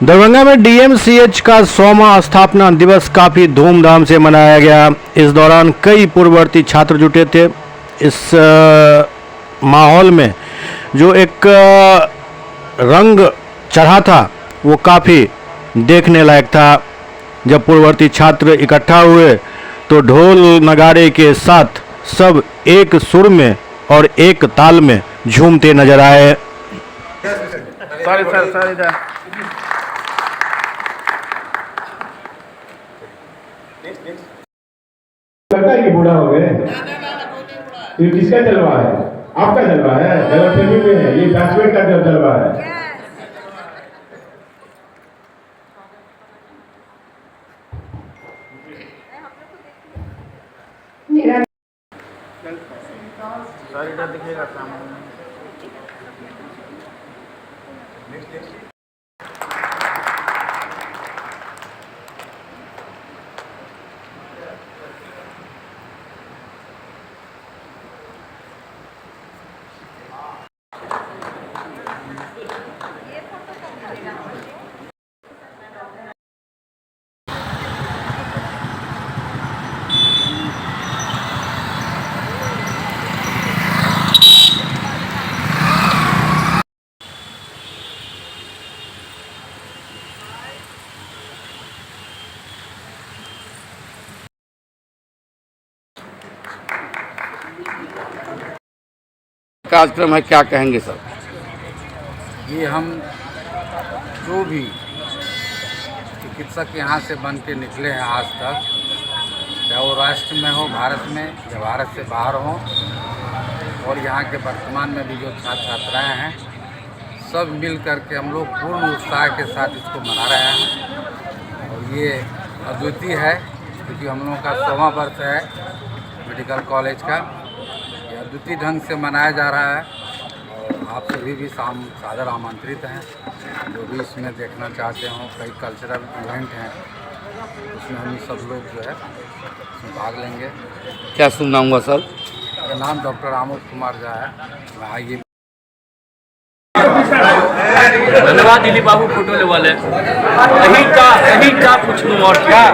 दरभंगा में डीएमसीएच का 100वां स्थापना दिवस काफ़ी धूमधाम से मनाया गया। इस दौरान कई पूर्ववर्ती छात्र जुटे थे। इस माहौल में जो एक रंग चढ़ा था वो काफ़ी देखने लायक था। जब पूर्ववर्ती छात्र इकट्ठा हुए तो ढोल नगाड़े के साथ सब एक सुर में और एक ताल में झूमते नजर आए। लगता है कि बूढ़ा हो गए। ये किसका जलवा है? आपका जलवा है। गलतफहमी में है, ये बैचलर का जलवा है। दिखेगा सामने। कार्यक्रम है, क्या कहेंगे सर? ये हम जो भी चिकित्सक यहाँ से बन के निकले हैं आज तक, चाहे वो राष्ट्र में हो, भारत में या भारत से बाहर हो, और यहाँ के वर्तमान में भी जो छात्र छात्राएँ हैं, सब मिल करके हम लोग पूर्ण उत्साह के साथ इसको मना रहे हैं। और ये अद्वितीय है क्योंकि हम लोगों का 100वां वर्ष है मेडिकल कॉलेज का। ये अद्वितीय ढंग से मनाया जा रहा है और आप सभी भी सादर आमंत्रित हैं। जो भी इसमें देखना चाहते हों, कई कल्चरल इवेंट हैं, उसमें हम सब लोग जो है उसमें भाग लेंगे। क्या शुभ नाम हुआ सर? मेरा नाम डॉक्टर आमोद कुमार झा है। मैं आइए धन्यवाद दिलीप बाबू फोटो ले वाले यही का पूछ लूँ और क्या।